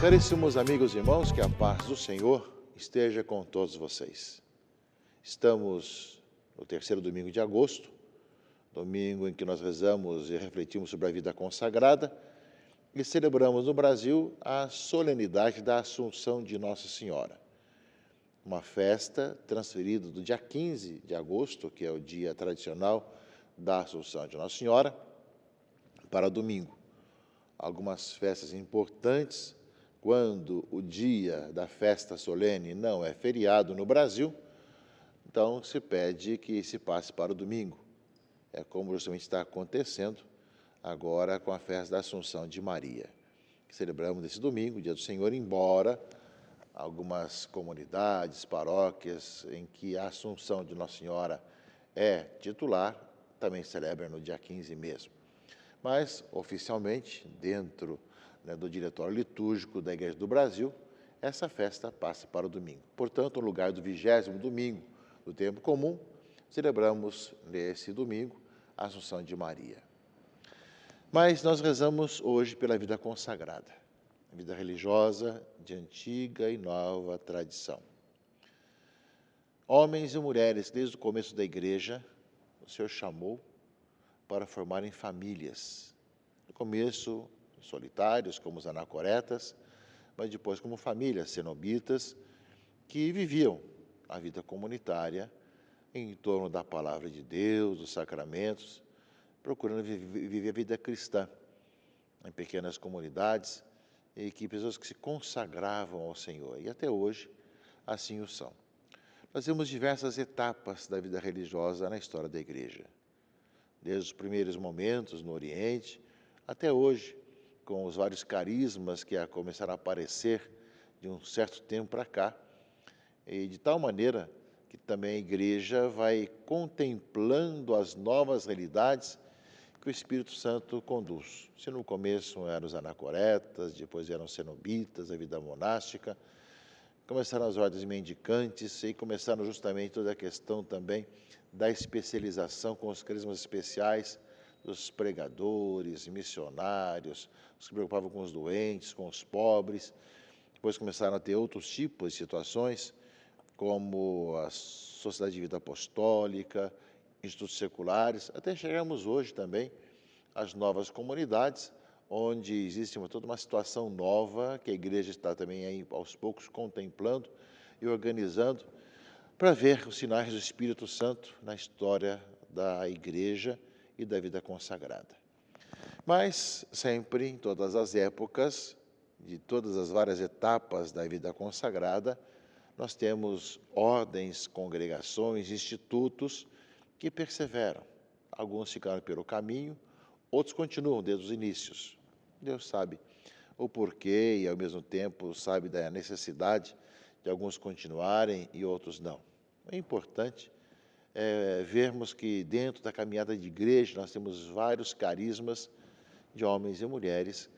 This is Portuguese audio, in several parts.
Caríssimos amigos e irmãos, que a paz do Senhor esteja com todos vocês. Estamos no terceiro domingo de agosto, domingo em que nós rezamos e refletimos sobre a vida consagrada e celebramos no Brasil a solenidade da Assunção de Nossa Senhora. Uma festa transferida do dia 15 de agosto, que é o dia tradicional da Assunção de Nossa Senhora, para domingo. Algumas festas importantes, quando o dia da festa solene não é feriado no Brasil, então se pede que se passe para o domingo. É como justamente está acontecendo agora com a festa da Assunção de Maria. Celebramos nesse domingo, dia do Senhor, embora algumas comunidades, paróquias em que a Assunção de Nossa Senhora é titular, também celebram no dia 15 mesmo. Mas, oficialmente, dentro do diretório litúrgico da Igreja do Brasil, essa festa passa para o domingo. Portanto, no lugar do 20º domingo do tempo comum, celebramos nesse domingo a Assunção de Maria. Mas nós rezamos hoje pela vida consagrada, a vida religiosa de antiga e nova tradição. Homens e mulheres, desde o começo da Igreja, o Senhor chamou para formarem famílias. No começo, solitários, como os anacoretas, mas depois como famílias cenobitas, que viviam a vida comunitária em torno da palavra de Deus, dos sacramentos, procurando viver a vida cristã em pequenas comunidades e que pessoas que se consagravam ao Senhor. E até hoje, assim o são. Nós temos diversas etapas da vida religiosa na história da Igreja. Desde os primeiros momentos no Oriente, até hoje, com os vários carismas que começaram a aparecer de um certo tempo para cá, e de tal maneira que também a Igreja vai contemplando as novas realidades que o Espírito Santo conduz. Se no começo eram os anacoretas, depois eram os cenobitas, a vida monástica, começaram as ordens mendicantes e começaram justamente toda a questão também da especialização com os carismas especiais dos pregadores, missionários, os que se preocupavam com os doentes, com os pobres. Depois começaram a ter outros tipos de situações, como a Sociedade de Vida Apostólica, institutos seculares, até chegamos hoje também às novas comunidades, onde existe toda uma situação nova que a Igreja está também aí, aos poucos contemplando e organizando para ver os sinais do Espírito Santo na história da Igreja e da vida consagrada. Mas sempre, em todas as épocas, de todas as várias etapas da vida consagrada, nós temos ordens, congregações, institutos que perseveram. Alguns ficaram pelo caminho, outros continuam desde os inícios. Deus sabe o porquê e, ao mesmo tempo, sabe da necessidade de alguns continuarem e outros não. É importante vermos que dentro da caminhada de igreja nós temos vários carismas de homens e mulheres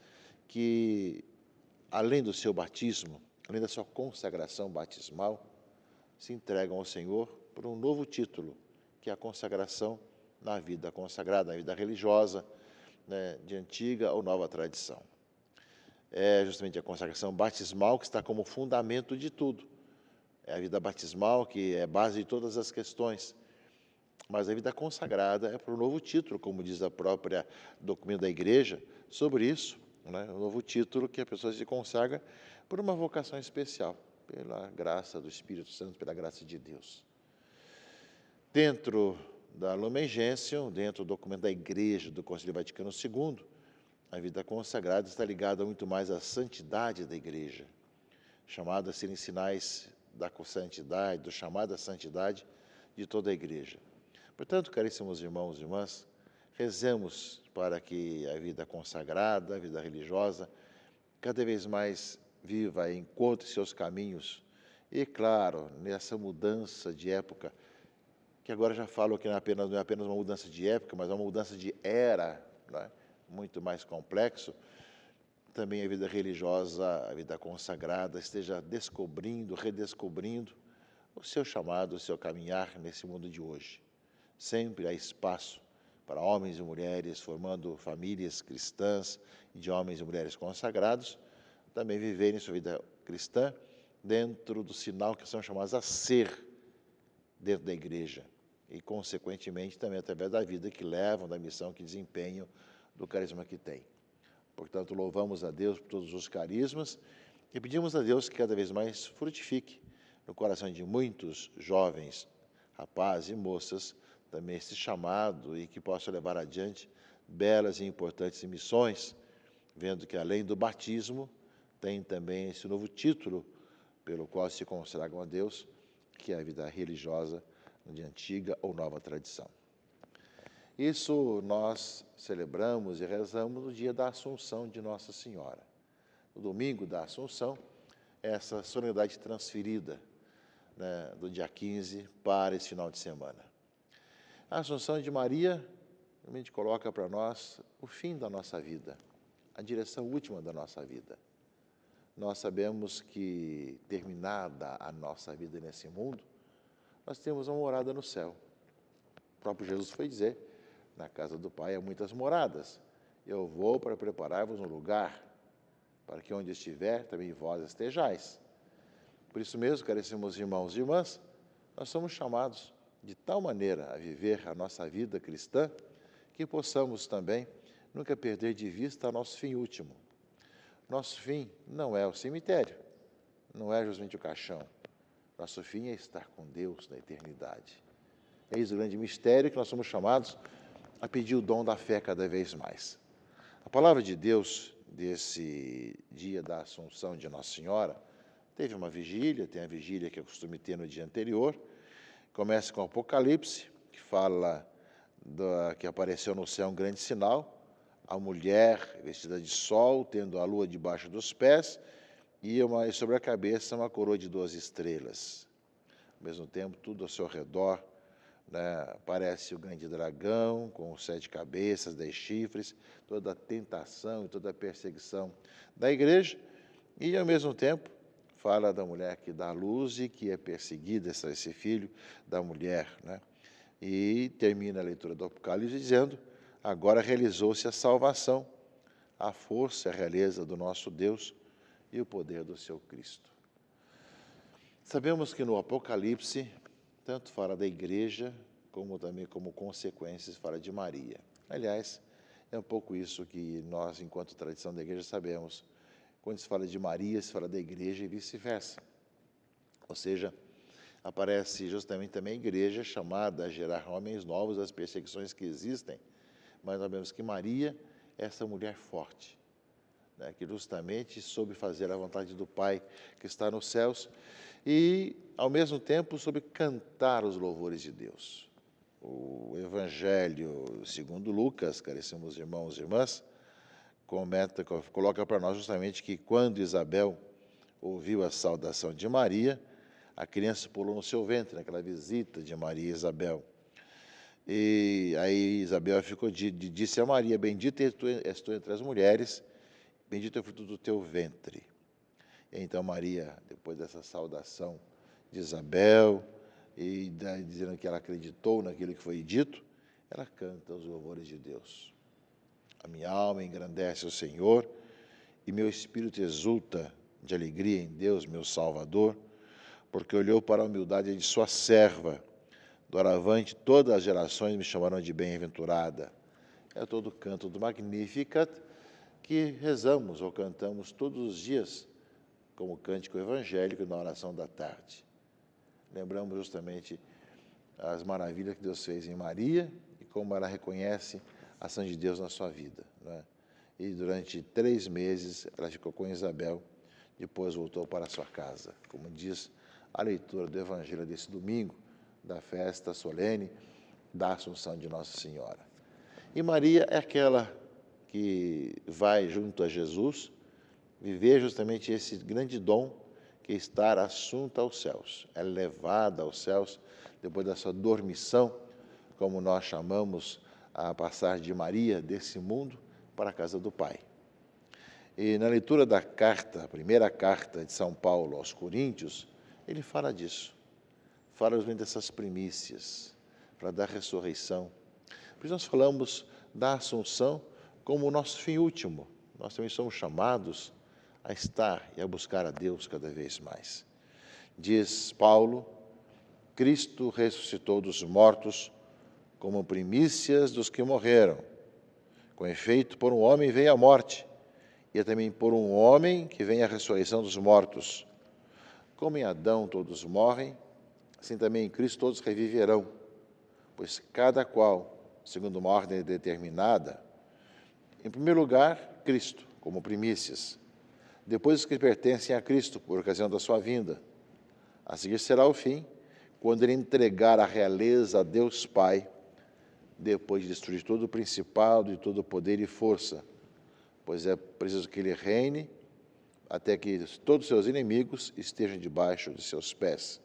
que, além do seu batismo, além da sua consagração batismal, se entregam ao Senhor por um novo título, que é a consagração na vida consagrada, na vida religiosa, de antiga ou nova tradição. É justamente a consagração batismal que está como fundamento de tudo. É a vida batismal que é base de todas as questões. Mas a vida consagrada é para um novo título, como diz a própria documento da Igreja, sobre isso, um novo título que a pessoa se consagra por uma vocação especial, pela graça do Espírito Santo, pela graça de Deus. Dentro da Lumen Gentium, dentro do documento da Igreja do Concílio Vaticano II, a vida consagrada está ligada muito mais à santidade da Igreja, chamada a serem sinais da santidade, do chamado à santidade de toda a Igreja. Portanto, caríssimos irmãos e irmãs, rezemos para que a vida consagrada, a vida religiosa, cada vez mais viva e encontre seus caminhos. E, claro, nessa mudança de época, que agora já falo que não é apenas uma mudança de época, mas uma mudança de era, muito mais complexo, também a vida religiosa, a vida consagrada, esteja descobrindo, redescobrindo o seu chamado, o seu caminhar nesse mundo de hoje. Sempre há espaço para homens e mulheres, formando famílias cristãs de homens e mulheres consagrados, também viverem sua vida cristã dentro do sinal que são chamados a ser dentro da igreja e, consequentemente, também através da vida que levam, da missão que desempenham, do carisma que têm. Portanto, louvamos a Deus por todos os carismas e pedimos a Deus que cada vez mais frutifique no coração de muitos jovens, rapazes e moças, também esse chamado e que possa levar adiante belas e importantes missões, vendo que além do batismo, tem também esse novo título pelo qual se consagram a Deus, que é a vida religiosa de antiga ou nova tradição. Isso nós celebramos e rezamos no dia da Assunção de Nossa Senhora. No domingo da Assunção, essa solenidade transferida, né, do dia 15 para esse final de semana. A Assunção de Maria realmente coloca para nós o fim da nossa vida, a direção última da nossa vida. Nós sabemos que, terminada a nossa vida nesse mundo, nós temos uma morada no céu. O próprio Jesus foi dizer, na casa do Pai há muitas moradas. Eu vou para preparar-vos um lugar, para que onde estiver, também vós estejais. Por isso mesmo, caríssimos irmãos e irmãs, nós somos chamados de tal maneira a viver a nossa vida cristã, que possamos também nunca perder de vista nosso fim último. Nosso fim não é o cemitério, não é justamente o caixão. Nosso fim é estar com Deus na eternidade. Eis o grande mistério que nós somos chamados a pedir o dom da fé cada vez mais. A palavra de Deus desse dia da Assunção de Nossa Senhora teve uma vigília, tem a vigília que é costume ter no dia anterior. Começa com o Apocalipse, que fala que apareceu no céu um grande sinal, a mulher vestida de sol, tendo a lua debaixo dos pés, e sobre a cabeça uma coroa de 12 estrelas. Ao mesmo tempo, tudo ao seu redor, né, aparece o grande dragão, com 7 cabeças, 10 chifres, toda a tentação e toda a perseguição da igreja, e, ao mesmo tempo, fala da mulher que dá luz e que é perseguida, esse filho da mulher, né? E termina a leitura do Apocalipse dizendo, agora realizou-se a salvação, a força e a realeza do nosso Deus e o poder do seu Cristo. Sabemos que no Apocalipse, tanto fala da igreja, como também como consequências fala de Maria. Aliás, é um pouco isso que nós, enquanto tradição da igreja, sabemos. Quando se fala de Maria, se fala da igreja e vice-versa. Ou seja, aparece justamente também a igreja chamada a gerar homens novos das perseguições que existem, mas nós vemos que Maria é essa mulher forte, né, que justamente soube fazer a vontade do Pai que está nos céus e, ao mesmo tempo, soube cantar os louvores de Deus. O Evangelho segundo Lucas, caríssimos irmãos e irmãs, coloca para nós justamente que quando Isabel ouviu a saudação de Maria, a criança pulou no seu ventre, naquela visita de Maria e Isabel. E aí Isabel disse a Maria, bendita és tu entre as mulheres, bendito é o fruto do teu ventre. E então Maria, depois dessa saudação de Isabel, e dizendo que ela acreditou naquilo que foi dito, ela canta os louvores de Deus. A minha alma engrandece o Senhor, e meu espírito exulta de alegria em Deus, meu Salvador, porque olhou para a humildade de sua serva. Doravante, todas as gerações me chamarão de bem-aventurada. É todo o canto do Magnificat que rezamos ou cantamos todos os dias, como cântico evangélico na oração da tarde. Lembramos justamente as maravilhas que Deus fez em Maria e como ela reconhece a ação de Deus na sua vida, né? E durante 3 meses ela ficou com Isabel, depois voltou para a sua casa, como diz a leitura do Evangelho desse domingo, da festa solene da Assunção de Nossa Senhora. E Maria é aquela que vai junto a Jesus viver justamente esse grande dom que é estar assunta aos céus. É levada aos céus depois da sua dormição, como nós chamamos a passar de Maria desse mundo para a casa do Pai. E na leitura da carta, a primeira carta de São Paulo aos Coríntios, ele fala disso. Fala justamente dessas primícias, fala da ressurreição. Por isso nós falamos da Assunção como o nosso fim último. Nós também somos chamados a estar e a buscar a Deus cada vez mais. Diz Paulo, Cristo ressuscitou dos mortos como primícias dos que morreram. Com efeito, por um homem veio a morte, e é também por um homem que vem a ressurreição dos mortos. Como em Adão todos morrem, assim também em Cristo todos reviverão, pois cada qual, segundo uma ordem determinada, em primeiro lugar, Cristo, como primícias, depois os que pertencem a Cristo, por ocasião da sua vinda. A seguir será o fim, quando ele entregar a realeza a Deus Pai, depois de destruir todo o principado e todo o poder e força, pois é preciso que ele reine até que todos os seus inimigos estejam debaixo de seus pés.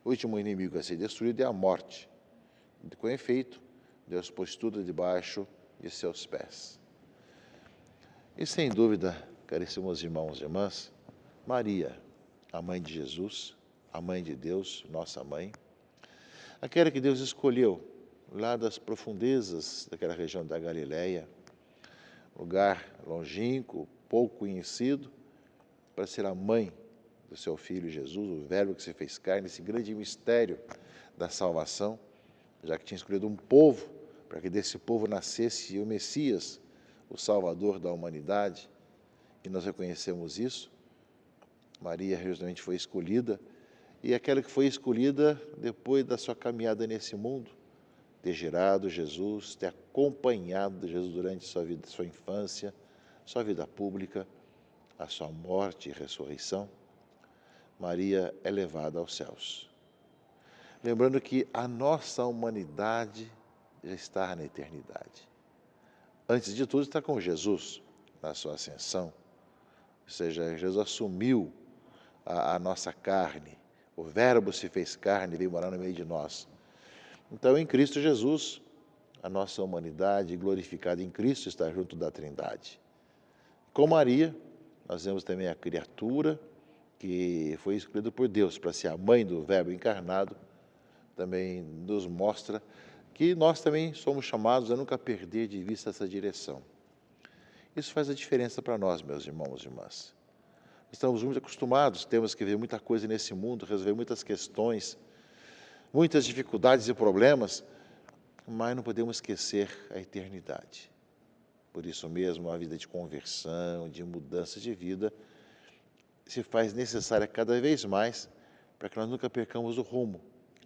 O último inimigo a ser destruído é a morte. Com efeito, Deus pôs tudo debaixo de seus pés. E sem dúvida, caríssimos irmãos e irmãs, Maria, a mãe de Jesus, a mãe de Deus, nossa mãe, aquela que Deus escolheu lá das profundezas daquela região da Galileia, lugar longínquo, pouco conhecido, para ser a mãe do seu Filho Jesus, o Verbo que se fez carne, esse grande mistério da salvação, já que tinha escolhido um povo, para que desse povo nascesse o Messias, o Salvador da humanidade, e nós reconhecemos isso. Maria justamente foi escolhida, e aquela que foi escolhida depois da sua caminhada nesse mundo, ter gerado Jesus, ter acompanhado Jesus durante sua vida, sua infância, sua vida pública, a sua morte e ressurreição, Maria é levada aos céus. Lembrando que a nossa humanidade já está na eternidade. Antes de tudo, está com Jesus na sua ascensão. Ou seja, Jesus assumiu a nossa carne. O Verbo se fez carne e veio morar no meio de nós. Então, em Cristo Jesus, a nossa humanidade glorificada em Cristo está junto da Trindade. Com Maria, nós vemos também a criatura que foi escolhida por Deus para ser a mãe do Verbo encarnado, também nos mostra que nós também somos chamados a nunca perder de vista essa direção. Isso faz a diferença para nós, meus irmãos e irmãs. Estamos muito acostumados, temos que ver muita coisa nesse mundo, resolver muitas questões, muitas dificuldades e problemas, mas não podemos esquecer a eternidade. Por isso mesmo, a vida de conversão, de mudança de vida, se faz necessária cada vez mais para que nós nunca percamos o rumo,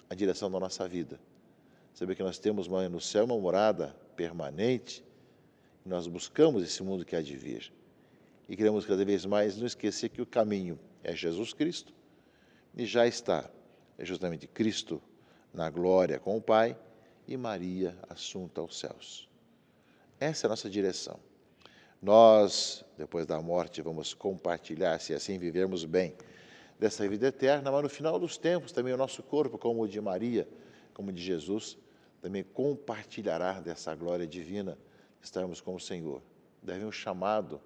a direção da nossa vida. Saber que nós temos no céu uma morada permanente, e nós buscamos esse mundo que há de vir. E queremos cada vez mais não esquecer que o caminho é Jesus Cristo, e já está, é justamente Cristo na glória com o Pai e Maria assunta aos céus. Essa é a nossa direção. Nós, depois da morte, vamos compartilhar, se assim vivermos bem, dessa vida eterna, mas no final dos tempos também o nosso corpo, como o de Maria, como o de Jesus, também compartilhará dessa glória divina, estarmos com o Senhor. Deve um chamado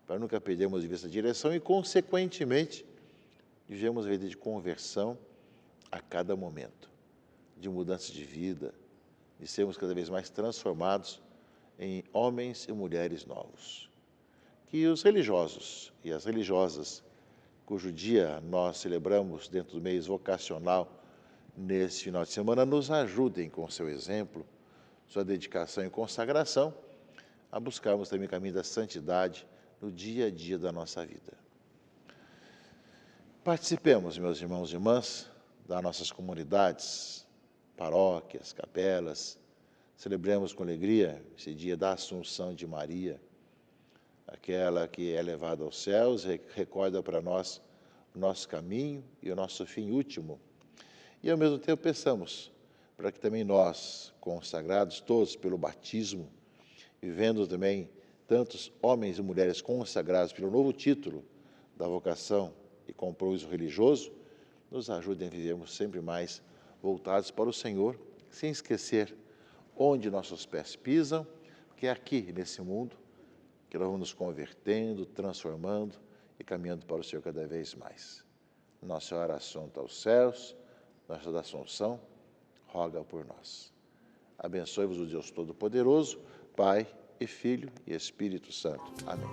para nunca perdermos de vista a direção e, consequentemente, vivemos a vida de conversão a cada momento, de mudança de vida, de sermos cada vez mais transformados em homens e mulheres novos. Que os religiosos e as religiosas, cujo dia nós celebramos dentro do mês vocacional, nesse final de semana, nos ajudem com seu exemplo, sua dedicação e consagração, a buscarmos também o caminho da santidade no dia a dia da nossa vida. Participemos, meus irmãos e irmãs, das nossas comunidades, paróquias, capelas, celebremos com alegria esse dia da Assunção de Maria, aquela que é levada aos céus, recorda para nós o nosso caminho e o nosso fim último. E, ao mesmo tempo, pensamos para que também nós, consagrados todos pelo batismo, vivendo também tantos homens e mulheres consagrados pelo novo título da vocação e compromisso religioso, nos ajudem a vivermos sempre mais voltados para o Senhor, sem esquecer onde nossos pés pisam, que é aqui, nesse mundo, que nós vamos nos convertendo, transformando e caminhando para o Senhor cada vez mais. Nossa Senhora assunta aos céus, Nossa da Assunção, roga por nós. Abençoe-vos o Deus Todo-Poderoso, Pai e Filho e Espírito Santo. Amém.